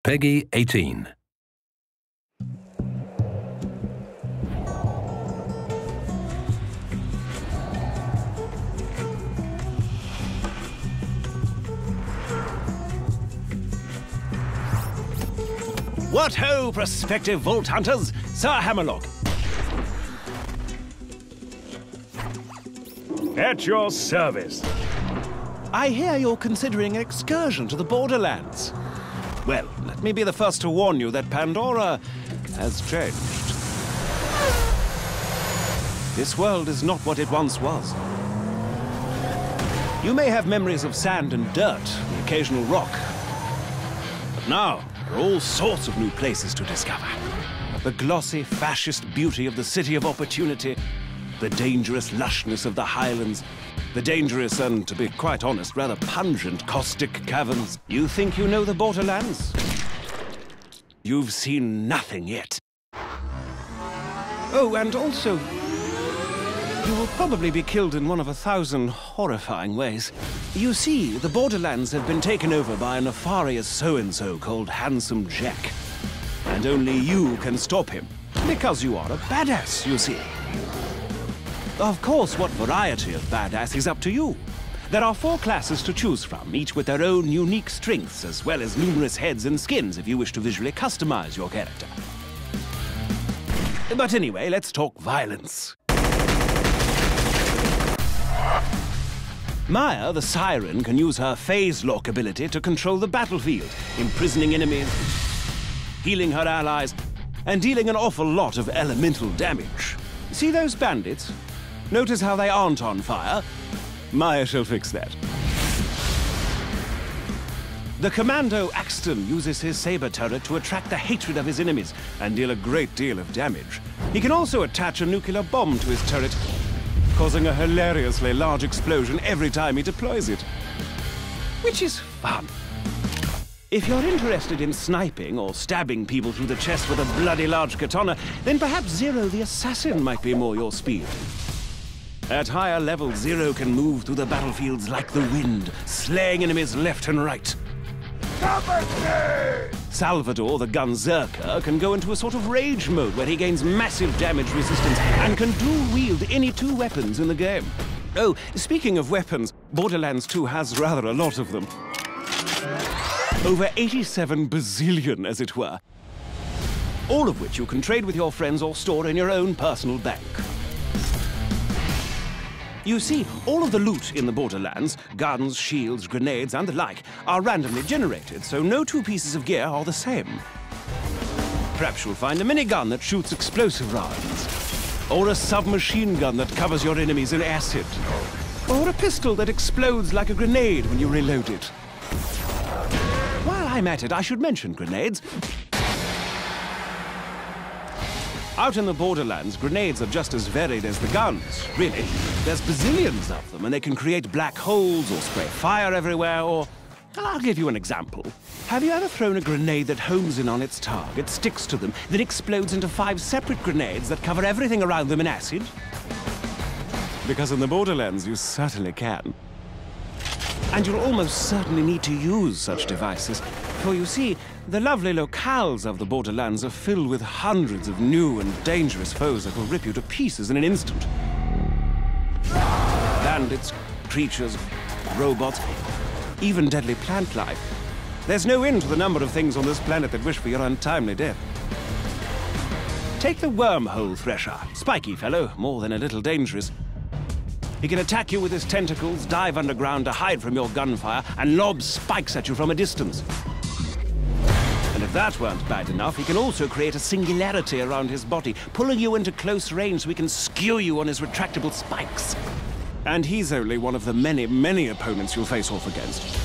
Peggy 18. What ho, prospective vault hunters! Sir Hammerlock. At your service. I hear you're considering an excursion to the Borderlands. Well, let me be the first to warn you that Pandora has changed. This world is not what it once was. You may have memories of sand and dirt, the occasional rock. But now, there are all sorts of new places to discover. The glossy, fascist beauty of the City of Opportunity, the dangerous lushness of the Highlands, the dangerous and, to be quite honest, rather pungent caustic caverns. You think you know the Borderlands? You've seen nothing yet. Oh, and also, you will probably be killed in one of 1,000 horrifying ways. You see, the Borderlands have been taken over by a nefarious so-and-so called Handsome Jack. And only you can stop him, because you are a badass, you see. Of course, what variety of badass is up to you. There are 4 classes to choose from, each with their own unique strengths, as well as numerous heads and skins if you wish to visually customize your character. But anyway, let's talk violence. Maya, the Siren, can use her phase lock ability to control the battlefield, imprisoning enemies, healing her allies, and dealing an awful lot of elemental damage. See those bandits? Notice how they aren't on fire? Maya shall fix that. The Commando Axton uses his saber turret to attract the hatred of his enemies and deal a great deal of damage. He can also attach a nuclear bomb to his turret, causing a hilariously large explosion every time he deploys it. Which is fun. If you're interested in sniping or stabbing people through the chest with a bloody large katana, then perhaps Zero the Assassin might be more your speed. At higher levels, Zero can move through the battlefields like the wind, slaying enemies left and right. Salvador, the Gunzerker, can go into a sort of rage mode where he gains massive damage resistance and can dual-wield any 2 weapons in the game. Oh, speaking of weapons, Borderlands 2 has rather a lot of them. Over 87 bazillion, as it were. All of which you can trade with your friends or store in your own personal bank. You see, all of the loot in the Borderlands, guns, shields, grenades, and the like, are randomly generated, so no 2 pieces of gear are the same. Perhaps you'll find a minigun that shoots explosive rounds, or a submachine gun that covers your enemies in acid, or a pistol that explodes like a grenade when you reload it. While I'm at it, I should mention grenades. Out in the Borderlands, grenades are just as varied as the guns, really. There's bazillions of them, and they can create black holes or spray fire everywhere, or... I'll give you an example. Have you ever thrown a grenade that homes in on its target, sticks to them, then explodes into 5 separate grenades that cover everything around them in acid? Because in the Borderlands, you certainly can. And you'll almost certainly need to use such devices, for you see, the lovely locales of the Borderlands are filled with hundreds of new and dangerous foes that will rip you to pieces in an instant. Bandits, creatures, robots, even deadly plant life. There's no end to the number of things on this planet that wish for your untimely death. Take the wormhole thresher. Spiky fellow, more than a little dangerous. He can attack you with his tentacles, dive underground to hide from your gunfire, and lob spikes at you from a distance. And if that weren't bad enough, he can also create a singularity around his body, pulling you into close range so he can skew you on his retractable spikes. And he's only one of the many, many opponents you'll face off against.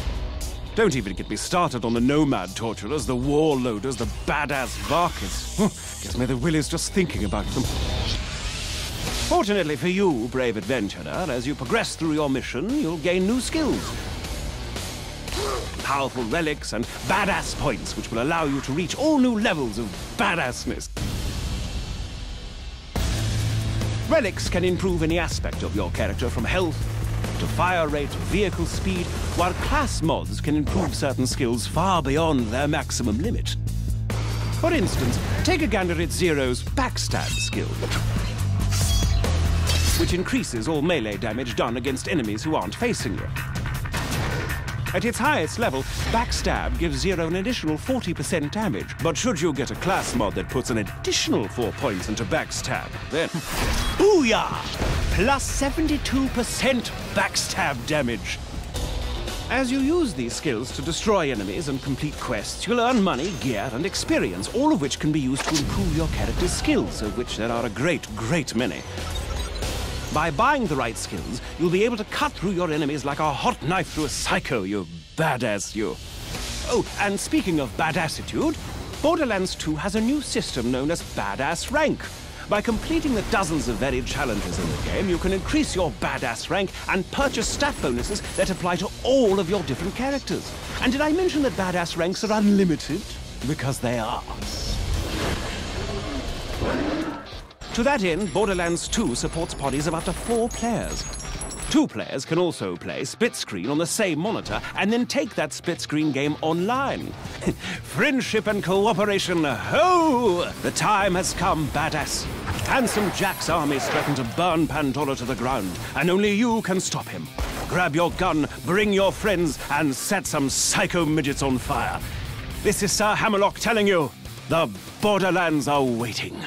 Don't even get me started on the nomad torturers, the warloaders, the badass Varkas. Gives me the willies just thinking about them. Fortunately for you, brave adventurer, as you progress through your mission, you'll gain new skills. Powerful relics and badass points, which will allow you to reach all new levels of badassness. Relics can improve any aspect of your character, from health to fire rate, vehicle speed, while class mods can improve certain skills far beyond their maximum limit. For instance, take a gander at Zero's backstab skill, which increases all melee damage done against enemies who aren't facing you. At its highest level, backstab gives Zero an additional 40% damage, but should you get a class mod that puts an additional 4 points into backstab, then booyah! Plus 72% backstab damage. As you use these skills to destroy enemies and complete quests, you'll earn money, gear, and experience, all of which can be used to improve your character's skills, of which there are a great, great many. By buying the right skills, you'll be able to cut through your enemies like a hot knife through a psycho, you badass you. Oh, and speaking of badassitude, Borderlands 2 has a new system known as Badass Rank. By completing the dozens of varied challenges in the game, you can increase your badass rank and purchase stat bonuses that apply to all of your different characters. And did I mention that badass ranks are unlimited? Because they are. To that end, Borderlands 2 supports parties of up to 4 players. 2 players can also play split screen on the same monitor and then take that split screen game online. Friendship and cooperation, ho! The time has come, badass. Handsome Jack's armies threaten to burn Pandora to the ground, and only you can stop him. Grab your gun, bring your friends, and set some psycho midgets on fire. This is Sir Hammerlock telling you, the Borderlands are waiting.